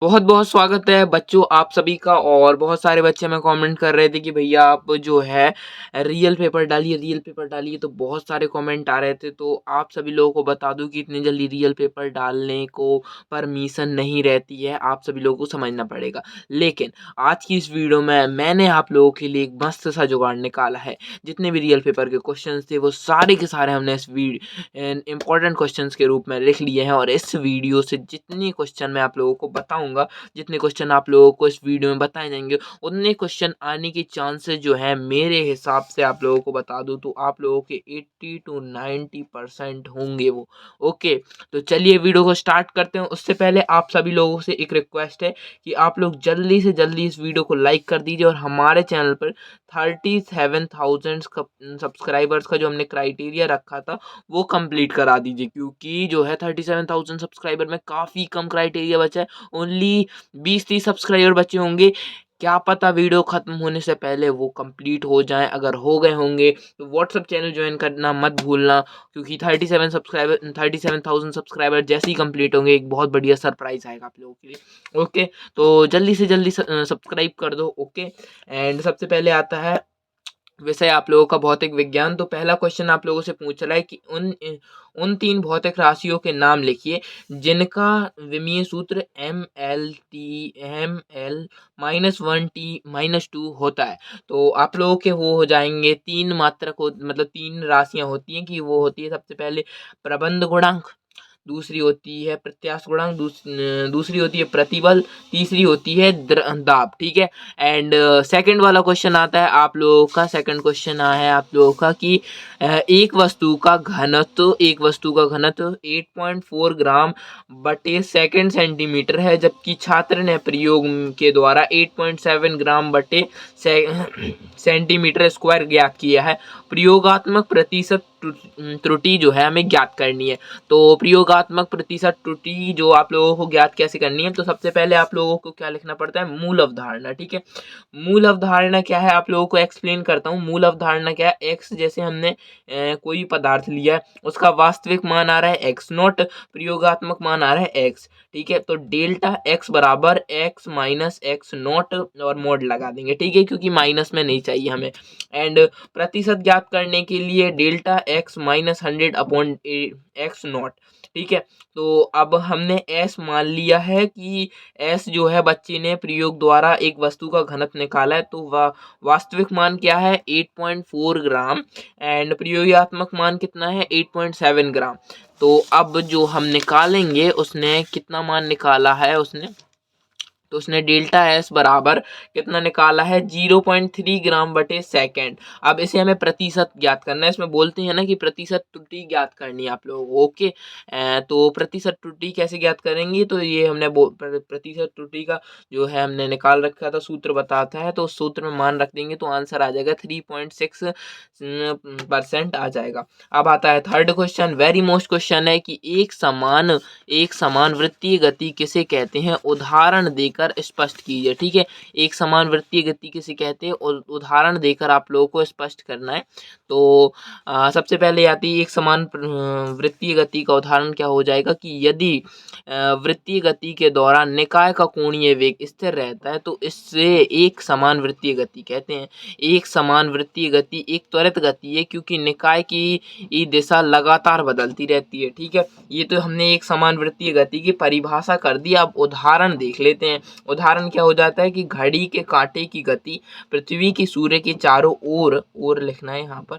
बहुत बहुत स्वागत है बच्चों आप सभी का। और बहुत सारे बच्चे हमें कमेंट कर रहे थे कि भैया आप जो है रियल पेपर डालिए। तो बहुत सारे कमेंट आ रहे थे, तो आप सभी लोगों को बता दूं कि इतनी जल्दी रियल पेपर डालने को परमिशन नहीं रहती है, आप सभी लोगों को समझना पड़ेगा। लेकिन आज की इस वीडियो में मैंने आप लोगों के लिए एक मस्त सा जुगाड़ निकाला है। जितने भी रियल पेपर के क्वेश्चन थे वो सारे के सारे हमने इस इंपॉर्टेंट क्वेश्चंस के रूप में लिख लिए हैं। और इस वीडियो से जितने क्वेश्चन मैं आप लोगों को बताऊंगा, जितने क्वेश्चन आप लोगों को इस वीडियो में बताए जाएंगे, उतने क्वेश्चन आने के चांसेस जो है मेरे हिसाब से आप लोगों को बता दूं तो आप लोगों के 80 to 90% होंगे वो। ओके, तो चलिए वीडियो को स्टार्ट करते हैं। उससे पहले आप सभी लोगों से एक रिक्वेस्ट है कि आप लोग जल्दी से जल्दी इस वीडियो को लाइक कर दीजिए और हमारे चैनल पर 37,000 सब्सक्राइबर्स का जो हमने क्राइटेरिया रखा था वो कंप्लीट करा दीजिए, क्योंकि जो है 37,000 सब्सक्राइबर में काफ़ी कम क्राइटेरिया बचा है। ओनली 20-30 सब्सक्राइबर बचे होंगे। क्या पता वीडियो खत्म होने से पहले वो कंप्लीट हो जाएं। अगर हो गए होंगे तो व्हाट्सअप चैनल ज्वाइन करना मत भूलना, क्योंकि 37,000 सब्सक्राइबर जैसे ही कंप्लीट होंगे एक बहुत बढ़िया सरप्राइज आएगा आप लोगों के लिए। ओके, तो जल्दी से जल्दी सब्सक्राइब कर दो। ओके, एंड सबसे पहले आता है विषय आप लोगों का भौतिक विज्ञान। तो पहला क्वेश्चन आप लोगों से पूछ रहा है कि उन तीन भौतिक राशियों के नाम लिखिए जिनका विमीय सूत्र ML-1T-2 होता है। तो आप लोगों के वो हो जाएंगे तीन मात्रक हो, मतलब तीन राशियां होती हैं कि वो होती है सबसे पहले प्रबंध गुणांक, दूसरी होती है प्रत्यास्थ गुणांक, दूसरी होती है प्रतिबल, तीसरी होती है दाब। ठीक है, एंड सेकंड वाला क्वेश्चन आता है आप लोगों का। सेकंड क्वेश्चन आया है आप लोगों का कि एक वस्तु का घनत्व 8.4 ग्राम बटे सेकंड सेंटीमीटर है, जबकि छात्र ने प्रयोग के द्वारा 8.7 ग्राम बटे सेंटीमीटर स्क्वायर ज्ञात किया है। प्रयोगात्मक प्रतिशत त्रुटि जो है हमें ज्ञात करनी है। तो प्रयोगात्मक प्रतिशत त्रुटि जो आप लोगों को ज्ञात कैसे करनी है, तो सबसे पहले आप लोगों को क्या लिखना पड़ता है, मूल अवधारणा। ठीक है, मूल अवधारणा क्या है आप लोगों को एक्सप्लेन करता हूँ। मूल अवधारणा क्या है, एक्स जैसे हमने कोई पदार्थ लिया है, उसका वास्तविक मान आ रहा है एक्स नॉट, प्रयोगात्मक मान आ रहा है एक्स। ठीक है, तो डेल्टा एक्स बराबर एक्स माइनस एक्स नॉट और मोड लगा देंगे। ठीक है, क्योंकि माइनस में नहीं चाहिए हमें। एंड प्रतिशत ज्ञात करने के लिए delta x minus 100 upon x not. ठीक है, तो अब हमने एस मान लिया है कि एस जो है बच्चे ने प्रयोग द्वारा एक वस्तु का घनत्व निकाला है, तो वास्तविक मान क्या है 8.4 ग्राम एंड प्रयोगात्मक मान कितना है 8.7 ग्राम। तो अब जो हम निकालेंगे, उसने कितना मान निकाला है उसने, तो उसने डेल्टा एस बराबर कितना निकाला है 0.3 ग्राम बटे सेकेंड। अब इसे हमें प्रतिशत ज्ञात करना है। इसमें बोलते हैं ना कि प्रतिशत त्रुटि ज्ञात करनी है आप लोगों को। ओके, तो प्रतिशत त्रुटि कैसे ज्ञात करेंगे, तो ये हमने प्रतिशत त्रुटि का जो है हमने निकाल रखा था, सूत्र बताता है, तो उस सूत्र में मान रख देंगे तो आंसर आ जाएगा 3.6% आ जाएगा। अब आता है third question, very most question है कि एक समान वृत्तीय गति किसे कहते हैं, उदाहरण देकर स्पष्ट कीजिए। ठीक है, एक समान वृत्तीय गति किसे कहते हैं और उदाहरण देकर आप लोगों को स्पष्ट करना है। तो सबसे पहले आती है एक समान वृत्तीय गति का उदाहरण क्या हो जाएगा कि यदि वृत्तीय गति के दौरान निकाय का कोणीय वेग स्थिर रहता है तो इससे एक समान वृत्तीय गति कहते हैं। एक समान वृत्तीय गति एक त्वरित गति है, क्योंकि निकाय की दिशा लगातार बदलती रहती है। ठीक है, ये तो हमने एक समान वृत्तीय गति की परिभाषा कर दी। अब उदाहरण देख लेते हैं। उदाहरण क्या हो जाता है कि घड़ी के कांटे की गति पृथ्वी की सूर्य के चारों ओर लिखना है यहाँ पर,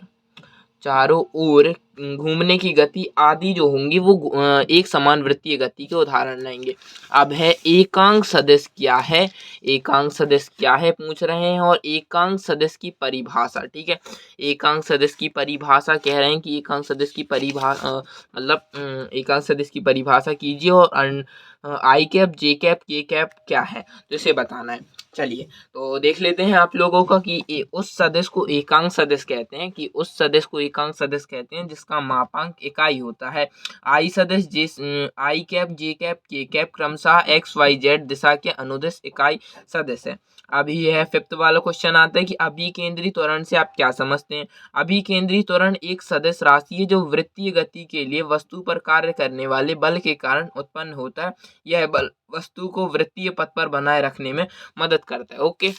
चारों ओर घूमने की गति आदि जो होंगी वो एक समान वृत्तीय गति के उदाहरण लेंगे। अब है एकांक सदिश क्या है, एकांक सदिश क्या है पूछ रहे हैं, और एकांक सदिश की परिभाषा। ठीक है, एकांक सदिश की परिभाषा कह रहे हैं कि एकांक सदिश की परिभाषा मतलब एकांक सदिश की परिभाषा कीजिए और आई कैप जे कैप के कैप क्या है, तो इसे बताना है। चलिए तो देख लेते हैं आप लोगों का कि उस सदिश को एकांक सदिश कहते हैं, कि उस सदिश को एकांक सदिश कहते हैं जिसका मापांक इकाई होता है। आई सदिश जिस आई कैप जे कैप के कैप क्रमशः एक्स वाई जेड दिशा के अनुदिश इकाई सदिश है। अभी यह फिफ्थ वाला क्वेश्चन आता है कि अभिकेंद्री त्वरण से आप क्या समझते हैं। अभिकेंद्री त्वरण एक सदिश राशि है जो वृत्तीय गति के लिए वस्तु पर कार्य करने वाले बल के कारण उत्पन्न होता है। यह बल वस्तु को वृत्तीय पथ पर बनाए रखने में मदद करता है। ओके,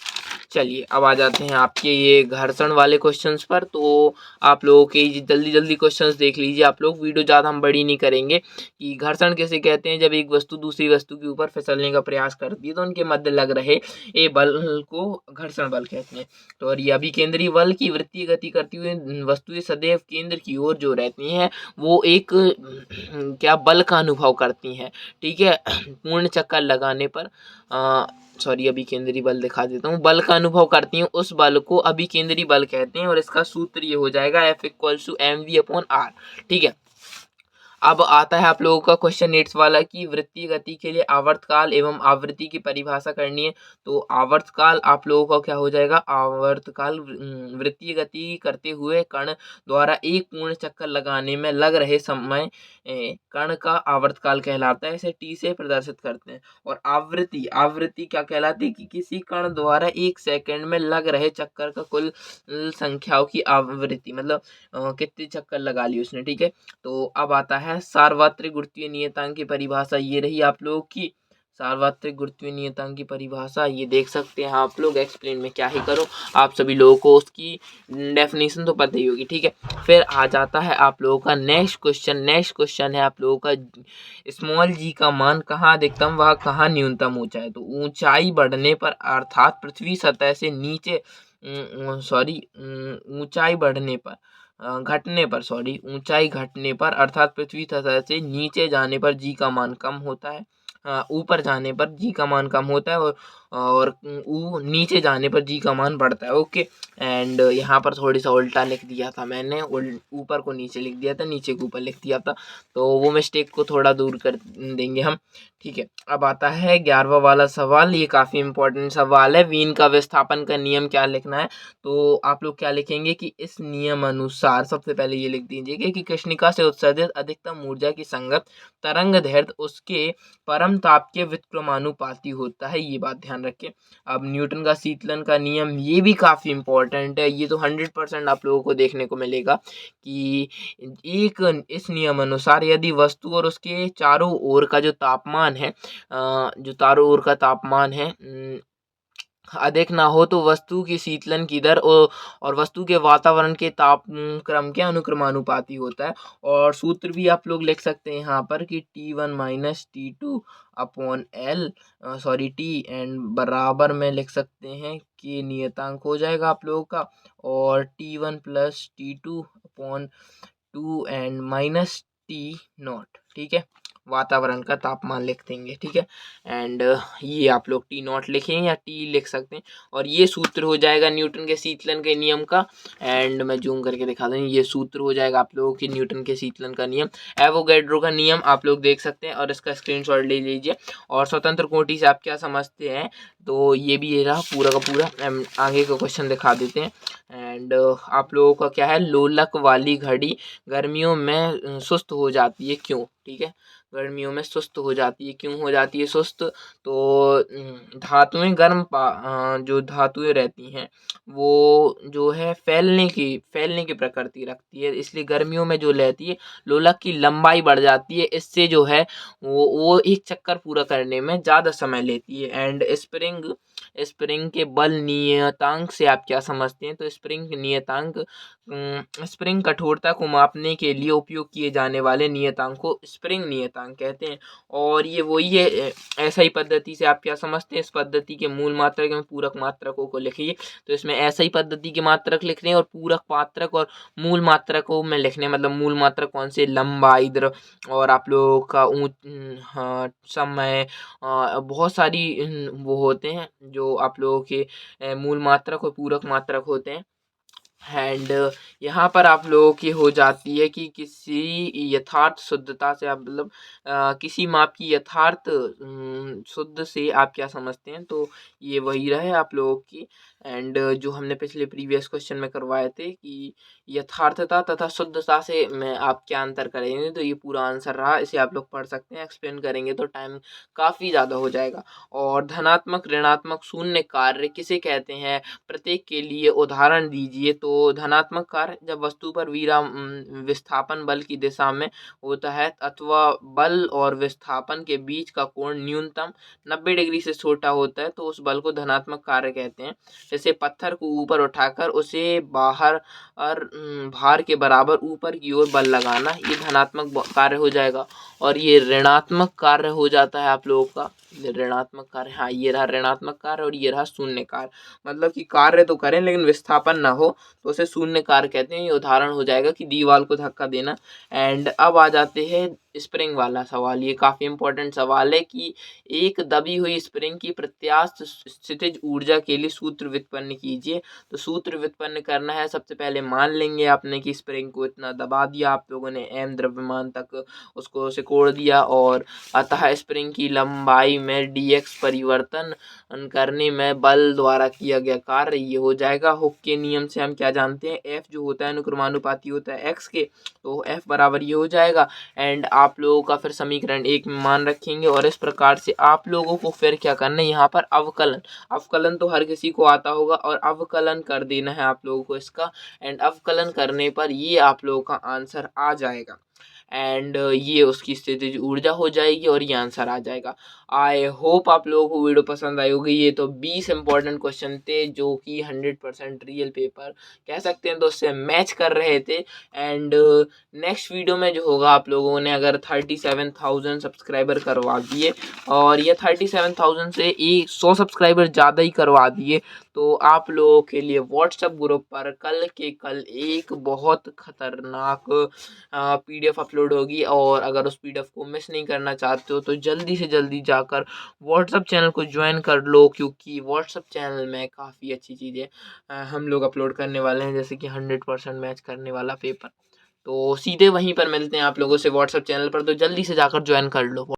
चलिए अब आ जाते हैं आपके ये घर्षण वाले क्वेश्चंस पर। तो आप लोगों के जल्दी जल्दी क्वेश्चंस देख लीजिए आप लोग, वीडियो ज़्यादा हम बड़ी नहीं करेंगे। कि घर्षण किसे कहते हैं? जब एक वस्तु दूसरी वस्तु के ऊपर फिसलने का प्रयास करती है तो उनके मध्य लग रहे ये बल को घर्षण बल कहते हैं। तो और ये अभिकेंद्री बल की वृत्तीय गति करती हुई वस्तुएं सदैव केंद्र की ओर जो रहती हैं वो एक क्या बल का अनुभव करती हैं, ठीक है। पूर्ण चक्कर लगाने पर सॉरी अभिकेंद्री बल दिखा देता हूँ, बल का अनुभव करती हैं, उस बल को अभिकेंद्री बल कहते हैं। और इसका सूत्र ये हो जाएगा F=mv/r, ठीक है। अब आता है आप लोगों का क्वेश्चन 8 वाला कि वृत्तीय गति के लिए आवर्तकाल एवं आवृत्ति की परिभाषा करनी है। तो आवर्तकाल आप लोगों का क्या हो जाएगा? आवर्तकाल वृत्तीय गति करते हुए कण द्वारा एक पूर्ण चक्कर लगाने में लग रहे समय कण का आवर्तकाल कहलाता है। इसे टी से प्रदर्शित करते हैं। और आवृत्ति आवृत्ति क्या कहलाती है? कि किसी कण द्वारा 1 सेकंड में लग रहे चक्कर का कुल संख्याओं की आवृत्ति, मतलब कितने चक्कर लगा लिए उसने, ठीक है। तो अब आता है सार्वत्रिक गुरुत्वीय नियतांक की परिभाषा, ये रही आप लोगों की सार्वत्रिक गुरुत्वीय नियतांक की परिभाषा। ये देख सकते हैं आप लोग, एक्सप्लेन में क्या ही करो, आप सभी लोगों को उसकी डेफिनेशन तो पता ही होगी, ठीक है। फिर आ जाता है आप लोगों का नेक्स्ट क्वेश्चन। नेक्स्ट क्वेश्चन है आप लोगों का स्मॉल जी का मान कहाँ अधिकतम व कहाँ न्यूनतम ऊंचा है? तो ऊंचाई बढ़ने पर अर्थात पृथ्वी सतह से नीचे ऊंचाई बढ़ने पर घटने पर ऊंचाई घटने पर अर्थात पृथ्वी सतह से नीचे जाने पर जी का मान कम होता है, ऊपर जाने पर जी का मान कम होता है, और नीचे जाने पर जी का मान बढ़ता है। ओके, एंड यहाँ पर थोड़ी सा उल्टा लिख दिया था मैंने, ऊपर को नीचे लिख दिया था, नीचे को ऊपर लिख दिया था, तो वो मिस्टेक को थोड़ा दूर कर देंगे हम, ठीक है। अब आता है 11वां वाला सवाल, ये काफ़ी इंपॉर्टेंट सवाल है। वीन का विस्थापन का नियम क्या लिखना है? तो आप लोग क्या लिखेंगे कि इस नियम अनुसार सबसे पहले ये लिख दीजिए कि कृष्णिका से उत्सर्जित अधिकतम ऊर्जा की संगत तरंग दैर्ध्य उसके परम ताप के व्युत्क्रमानुपाती होता है, ये बात ध्यान रखें। अब न्यूटन का शीतलन का नियम, ये भी काफ़ी इंपॉर्टेंट है, ये तो 100% आप लोगों को देखने को मिलेगा कि इस नियम अनुसार यदि वस्तु और उसके चारों ओर का जो तापमान है अधिक ना हो तो वस्तु की शीतलन की दर और वस्तु के वातावरण के तापक्रम के अनुक्रमानुपाती होता है। और सूत्र भी आप लोग लिख सकते हैं यहाँ पर कि T1 - T2 upon L T and बराबर में लिख सकते हैं कि नियतांक हो जाएगा आप लोगों का, और T1 + T2 upon 2 and minus T0, ठीक है। वातावरण का तापमान लिख देंगे, ठीक है। एंड ये आप लोग T0 लिखें या T लिख सकते हैं, और ये सूत्र हो जाएगा न्यूटन के शीतलन के नियम का। एंड मैं जूम करके दिखा दूँ, ये सूत्र हो जाएगा आप लोगों की न्यूटन के शीतलन का नियम। एवोगैड्रो का नियम आप लोग देख सकते हैं, और इसका स्क्रीनशॉट ले लीजिए। और स्वतंत्र कोटि से आप क्या समझते हैं? तो ये भी ये रहा पूरा का पूरा। आगे का क्वेश्चन दिखा देते हैं। एंड आप लोगों का क्या है, लोलक वाली घड़ी गर्मियों में सुस्त हो जाती है, क्यों? ठीक है, गर्मियों में सुस्त हो जाती है, क्यों हो जाती है सुस्त? तो धातुएं जो धातुएं रहती हैं वो जो है फैलने की प्रकृति रखती है, इसलिए गर्मियों में जो रहती है लोलक की लंबाई बढ़ जाती है, इससे जो है वो एक चक्कर पूरा करने में ज़्यादा समय लेती है। एंड स्प्रिंग के बल नियतांक से आप क्या समझते हैं? तो स्प्रिंग नियतांक स्प्रिंग कठोरता को मापने के लिए उपयोग किए जाने वाले नियतांक को स्प्रिंग नियतांक कहते हैं। और ये वही है, ऐसा ही पद्धति से आप क्या समझते हैं? इस पद्धति के मूल मात्रक एवं पूरक मात्रकों को लिखिए। तो इसमें ऐसा ही पद्धति के मात्रक लिख रहे हैं, और पूरक मात्रक और मूल मात्रकों में लिखने, मतलब मूल मात्रक कौन से? लंबाई, द्रव्य, और आप लोगों का समय, बहुत सारी वो होते हैं जो आप लोगों के मूल मात्रक और पूरक मात्रक होते हैं। एंड यहाँ पर आप लोगों की हो जाती है कि किसी यथार्थ शुद्धता से आप मतलब किसी माप की यथार्थ शुद्ध से आप क्या समझते हैं? तो ये वही रहे आप लोगों की। एंड जो हमने पिछले प्रीवियस क्वेश्चन में करवाए थे कि यथार्थता तथा शुद्धता से में आप क्या अंतर करेंगे, तो ये पूरा आंसर रहा। इसे आप लोग पढ़ सकते हैं, एक्सप्लेन करेंगे तो टाइम काफ़ी ज़्यादा हो जाएगा। और धनात्मक ऋणात्मक शून्य कार्य किसे कहते हैं? प्रत्येक के लिए उदाहरण दीजिए। तो धनात्मक कार्य जब वस्तु पर विस्थापन बल की दिशा में होता है अथवा बल और विस्थापन के बीच का कोण न्यूनतम 90 डिग्री से छोटा होता है, तो उस बल को धनात्मक कार्य कहते हैं। जैसे पत्थर को ऊपर उठाकर उसे बाहर और भार के बराबर ऊपर की ओर बल लगाना, ये धनात्मक कार्य हो जाएगा। और ये ऋणात्मक कार्य हो जाता है आप लोगों का, ऋणात्मक कार्य, हाँ ये रहा ऋणात्मक कार्य और ये रहा शून्य कार्य। मतलब कि कार्य तो करें लेकिन विस्थापन ना हो तो उसे शून्य कार्य कहते हैं। ये उदाहरण हो जाएगा कि दीवार को धक्का देना। एंड अब आ जाते हैं स्प्रिंग वाला सवाल। ये काफ़ी इंपॉर्टेंट सवाल है कि एक दबी हुई स्प्रिंग की प्रत्यास्थ स्थितिज ऊर्जा के लिए सूत्र व्युत्पन्न कीजिए। तो सूत्र व्युत्पन्न करना है, सबसे पहले मान लेंगे आपने कि स्प्रिंग को इतना दबा दिया आप लोगों ने, m द्रव्यमान तक उसको सिकोड़ दिया, और अतः स्प्रिंग की लंबाई में dx परिवर्तन करने में बल द्वारा किया गया कार्य ये हो जाएगा। हुक के नियम से हम क्या जानते हैं, f जो होता है अनुक्रमानुपाती होता है x के, तो f बराबर ये हो जाएगा। एंड आप लोगों का फिर समीकरण 1 में मान रखेंगे और इस प्रकार से आप लोगों को फिर क्या करना है, यहाँ पर अवकलन, अवकलन तो हर किसी को आता होगा और अवकलन कर देना है आप लोगों को इसका। एंड अवकलन करने पर ये आप लोगों का आंसर आ जाएगा। एंड ये उसकी स्थितिज ऊर्जा हो जाएगी और ये आंसर आ जाएगा। आई होप आप लोगों को वीडियो पसंद आई होगी। ये तो 20 इंपॉर्टेंट क्वेश्चन थे जो कि 100% रियल पेपर कह सकते हैं, तो उससे मैच कर रहे थे। एंड नेक्स्ट वीडियो में जो होगा, आप लोगों ने अगर 37,000 सब्सक्राइबर करवा दिए और ये 37,000 से 100 सब्सक्राइबर ज़्यादा ही करवा दिए, तो आप लोगों के लिए व्हाट्सएप ग्रुप पर कल के कल एक बहुत खतरनाक PDF अपलोड होगी। और अगर उस PDF को मिस नहीं करना चाहते हो तो जल्दी से जल्दी जाकर व्हाट्सएप चैनल को ज्वाइन कर लो, क्योंकि व्हाट्सएप चैनल में काफ़ी अच्छी चीज़ें हम लोग अपलोड करने वाले हैं, जैसे कि 100% मैच करने वाला पेपर। तो सीधे वहीं पर मिलते हैं आप लोगों से व्हाट्सएप चैनल पर, तो जल्दी से जाकर ज्वाइन कर लो।